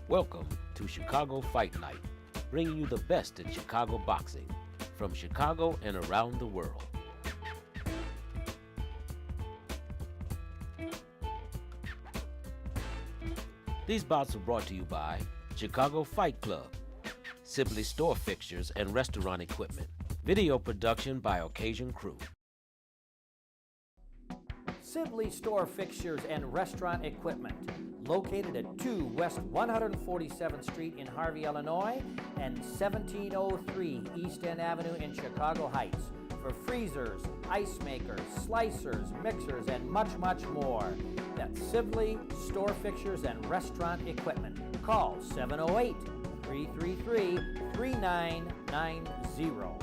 Welcome to Chicago Fight Night, bringing you the best in Chicago boxing from Chicago and around the world. These bouts are brought to you by Chicago Fight Club, Sibley Store Fixtures and Restaurant Equipment, video production by Occasion Crew. Sibley Store Fixtures and Restaurant Equipment, located at 2 West 147th Street in Harvey, Illinois, and 1703 East End Avenue in Chicago Heights, for freezers, ice makers, slicers, mixers, and much, much more. That's Sibley Store Fixtures and Restaurant Equipment. Call 708-333-3990.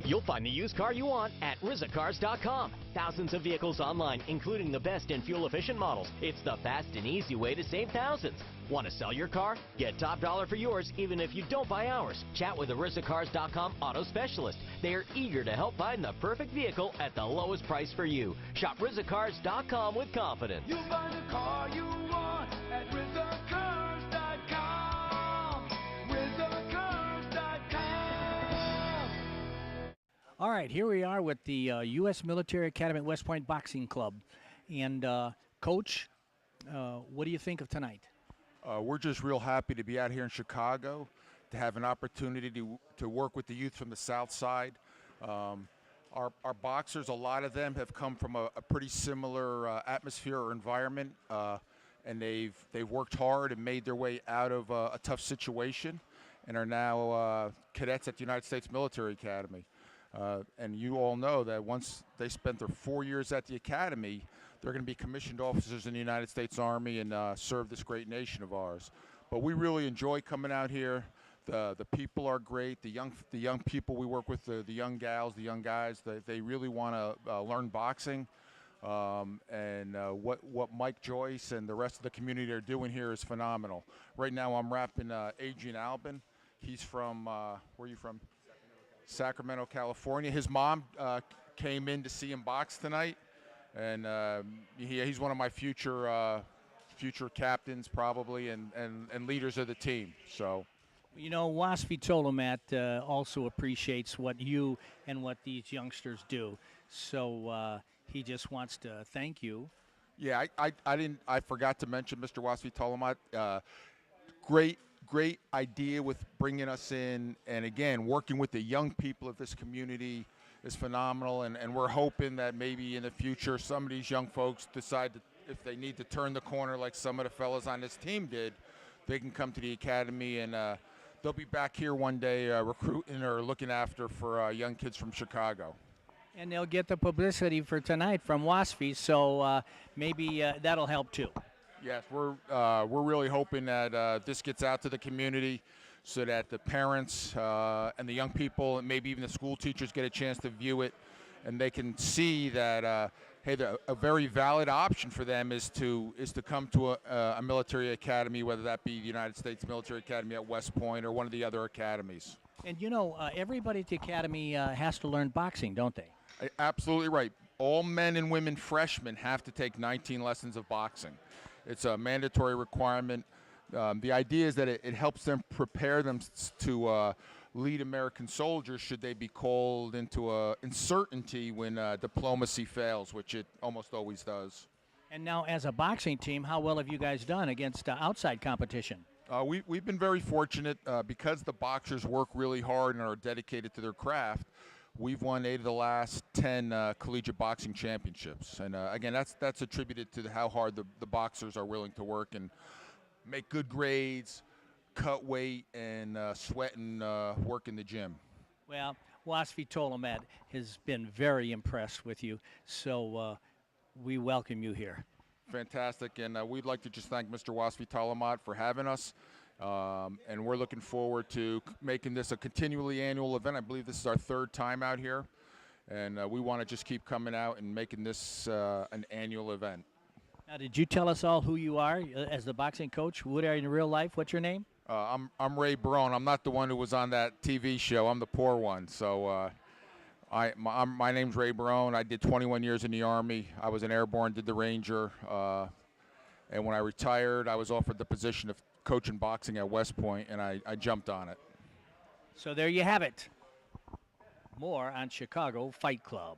You'll find the used car you want at RizaCars.com. Thousands of vehicles online, including the best and fuel-efficient models. It's the fast and easy way to save thousands. Want to sell your car? Get top dollar for yours, even if you don't buy ours. Chat with a RizaCars.com auto specialist. They are eager to help find the perfect vehicle at the lowest price for you. Shop RizaCars.com with confidence. You'll find the car you want at RizaCars.com. RizaCars.com. All right, here we are with the U.S. Military Academy at West Point Boxing Club. And, Coach, what do you think of tonight? We're just real happy to be out here in Chicago, to have an opportunity to work with the youth from the South Side. Our boxers, a lot of them have come from a pretty similar atmosphere or environment, and they've worked hard and made their way out of a tough situation and are now cadets at the United States Military Academy. And you all know that once they spent their 4 years at the academy, they're going to be commissioned officers in the United States Army and serve this great nation of ours. But we really enjoy coming out here. The people are great. The young people we work with, the young gals, the young guys, they really want to learn boxing. And what Mike Joyce and the rest of the community are doing here is phenomenal. Right now I'm rapping Adrian Alban. He's from, where are you from? Sacramento, California. His mom came in to see him box tonight, and he's one of my future captains probably, and leaders of the team. So, You know, Wasfi Tolomat also appreciates what you and what these youngsters do. So he just wants to thank you. Yeah, I forgot to mention Mr. Wasfi Tolomat. Great idea with bringing us in, and again, working with the young people of this community is phenomenal, and we're hoping that maybe in the future some of these young folks decide that if they need to turn the corner like some of the fellas on this team did, they can come to the academy, and they'll be back here one day recruiting or looking after for young kids from Chicago. And they'll get the publicity for tonight from Wasfi, so maybe that'll help too. Yes, we're really hoping that this gets out to the community so that the parents and the young people and maybe even the school teachers get a chance to view it, and they can see that, hey, a very valid option for them is to come to a military academy, whether that be the United States Military Academy at West Point or one of the other academies. And, you know, everybody at the academy has to learn boxing, don't they? Absolutely right. All men and women freshmen have to take 19 lessons of boxing. It's a mandatory requirement. The idea is that it helps them prepare them to lead American soldiers should they be called into uncertainty when diplomacy fails, which it almost always does. And now, as a boxing team, how well have you guys done against outside competition? We've been very fortunate because the boxers work really hard and are dedicated to their craft. We've won 8 of the last 10 collegiate boxing championships, and again, that's attributed to how hard the boxers are willing to work and make good grades, cut weight, and sweat and work in the gym. Well, Wasfi Tolomat has been very impressed with you, so we welcome you here. Fantastic, and we'd like to just thank Mr. Wasfi Tolomat for having us. And we're looking forward to making this a continually annual event. I believe this is our 3rd time out here, and we want to just keep coming out and making this an annual event. Now, did you tell us all who you are as the boxing coach? What are you in real life? What's your name? I'm Ray Barone. I'm not the one who was on that TV show. I'm the poor one. So My name's Ray Barone. I did 21 years in the Army. I was an airborne, did the Ranger. And when I retired, I was offered the position of coaching boxing at West Point, and I jumped on it. So there you have it. More on Chicago Fight Club.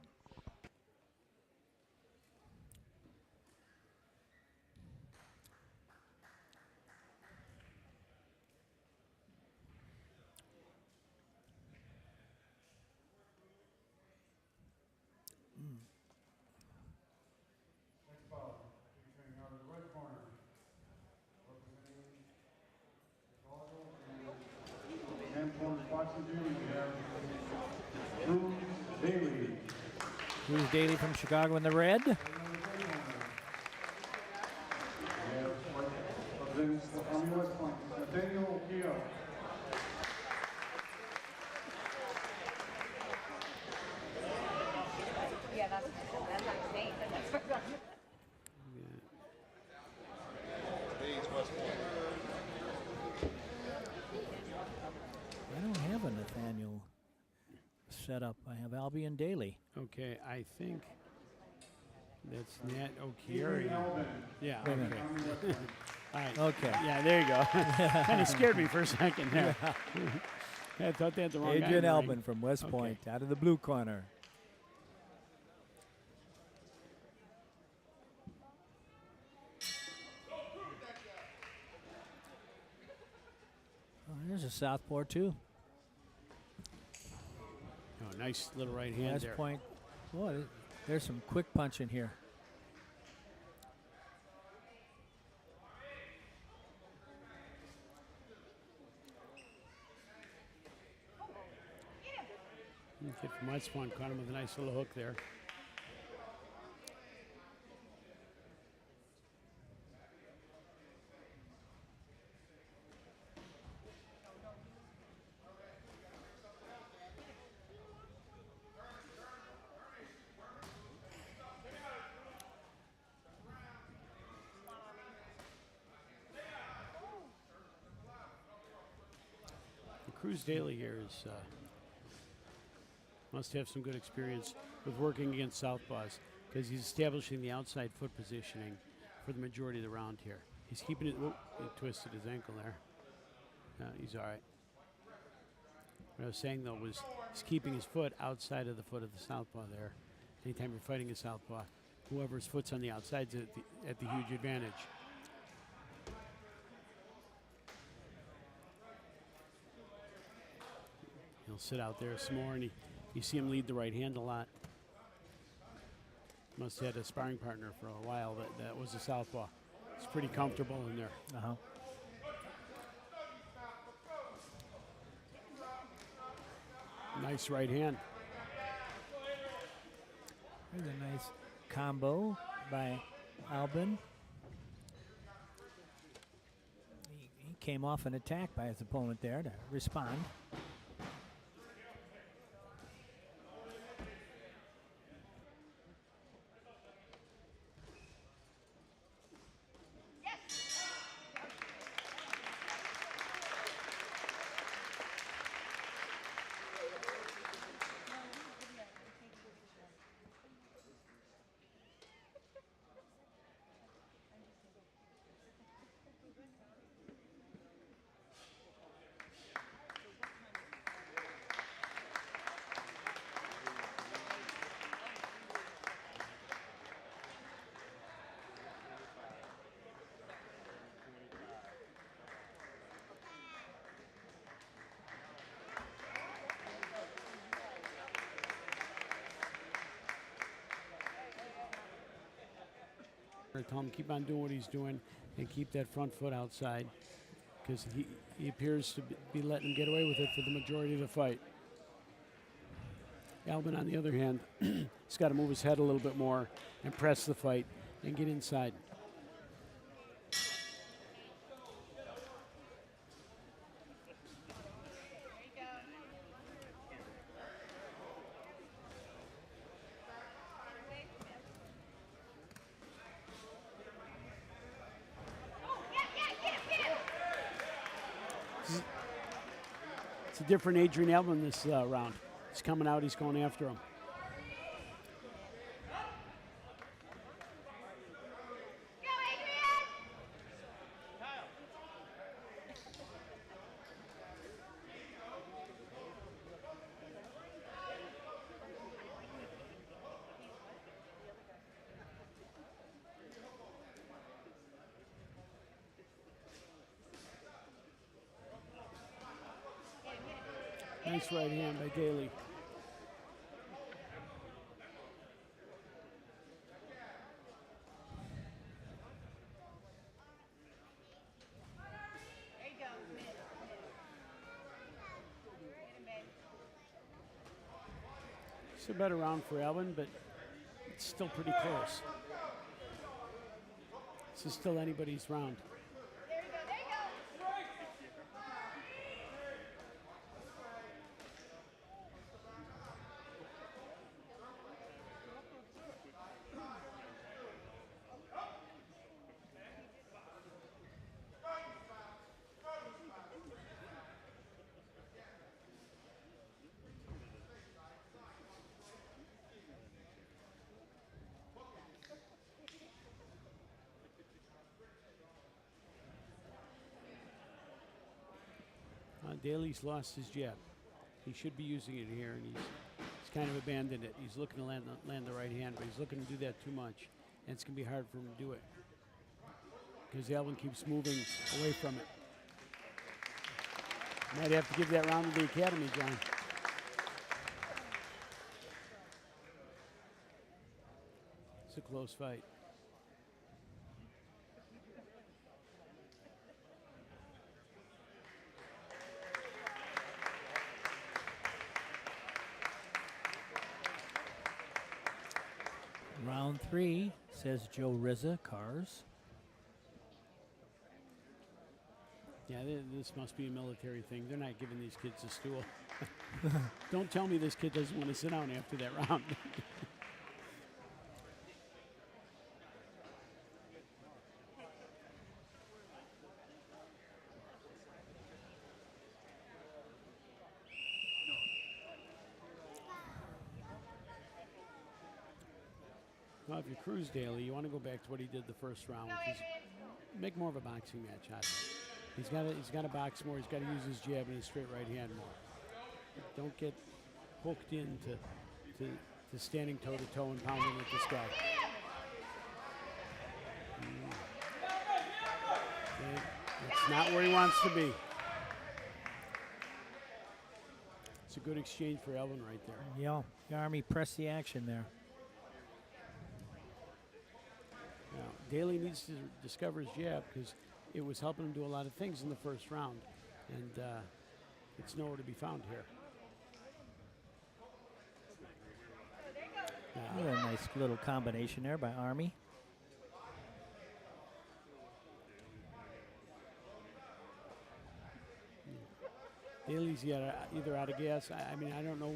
Cruz Daley from Chicago in the red. Yeah, that's not Nate. I don't have a Nathaniel set up. I have Albion Daley. Okay, I think that's Nat O'Keefe. Yeah. Wait a minute. Okay. All right. Okay. Yeah, there you go. Kind of scared me for a second there. I thought they had the wrong guy in Adrian the Alban ring. from West Okay. Point out of the blue corner. Oh, there's a southpaw too. Oh, nice little right hand West there. Point. Boy, there's some quick punching here. Kid from West Point caught him with a nice little hook there. Cruz Daley here is must have some good experience with working against southpaws because he's establishing the outside foot positioning for the majority of the round here. He's keeping it. Whoop, he twisted his ankle there. He's all right. What I was saying though was he's keeping his foot outside of the foot of the southpaw there. Anytime you're fighting a southpaw, whoever's foot's on the outside is at the huge advantage. He'll sit out there some more, and you see him lead the right hand a lot. Must have had a sparring partner for a while that was a southpaw. It's pretty comfortable in there. Uh-huh. Nice right hand. There's a nice combo by Alban. He came off an attack by his opponent there to respond. Tell him keep on doing what he's doing and keep that front foot outside because he appears to be letting him get away with it for the majority of the fight. Alban, on the other hand, he's got to move his head a little bit more and press the fight and get inside. It's a different Adrian Alban this round. He's coming out. He's going after him. Nice right hand by Daley. It's a better round for Alban, but it's still pretty close. This is still anybody's round. Daley's lost his jab. He should be using it here, and he's kind of abandoned it. He's looking to land the right hand, but he's looking to do that too much, and it's going to be hard for him to do it because Alban keeps moving away from it. Might have to give that round to the academy, John. It's a close fight. Round 3, says Joe Rizza, Cars. Yeah, this must be a military thing. They're not giving these kids a stool. Don't tell me this kid doesn't want to sit down after that round. Well, if you're Cruz Daley, you want to go back to what he did the first round. Make more of a boxing match out of it. He's got to box more. He's got to use his jab and his straight right hand more. Don't get hooked into to standing toe to toe and pounding with this guy. It's not where he wants to be. It's a good exchange for Alban right there. Yeah, the Army pressed the action there. Now, Daley needs to discover his jab because it was helping him do a lot of things in the first round, and it's nowhere to be found here. A nice little combination there by Army. Daley's either out of gas. I mean, I don't know.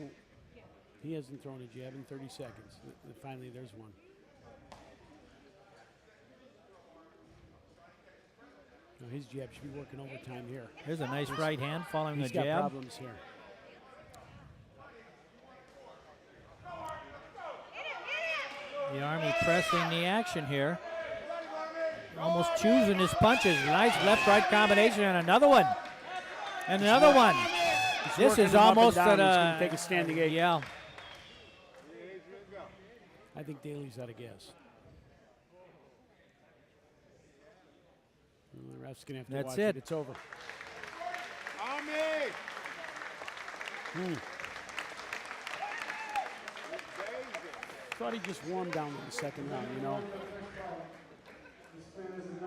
He hasn't thrown a jab in 30 seconds. Finally, there's one. No, his jab should be working overtime here. There's a nice right hand following the He's jab. got problems here. The Army pressing the action here. Almost choosing his punches. Nice left-right combination and another one. And another one. This is almost at He's going to take a standing eight. Yeah. I think Daley's out of gas. The ref's going to have to That's watch it. It's over. Thought he just warmed down in the second round, you know. This man is a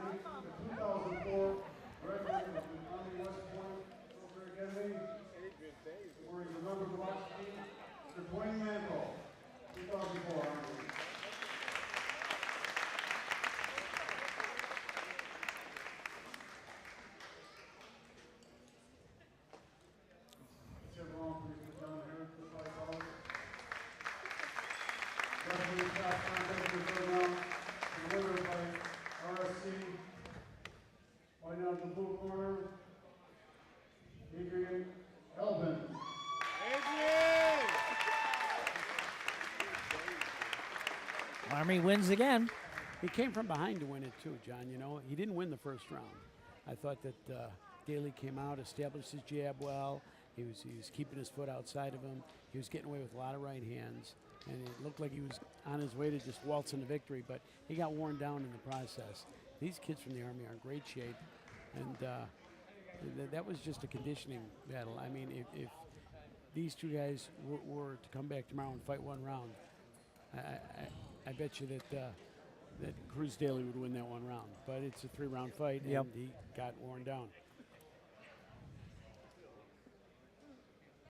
2004 graduate of the Army West Point Military Academy. Wearing the number block team, the Dwayne Mantle, 2004 Army. Fighting out in the blue corner, Adrian Alban. Adrian! Army wins again. He came from behind to win it too, John. You know, he didn't win the first round. I thought that Daley came out, established his jab well. He was keeping his foot outside of him. He was getting away with a lot of right hands, and it looked like he was on his way to just waltz into victory, but he got worn down in the process. These kids from the Army are in great shape, and that was just a conditioning battle. I mean, if these two guys were to come back tomorrow and fight one round, I bet you that Cruz Daley would win that one round. But it's a 3-round fight, and he got worn down.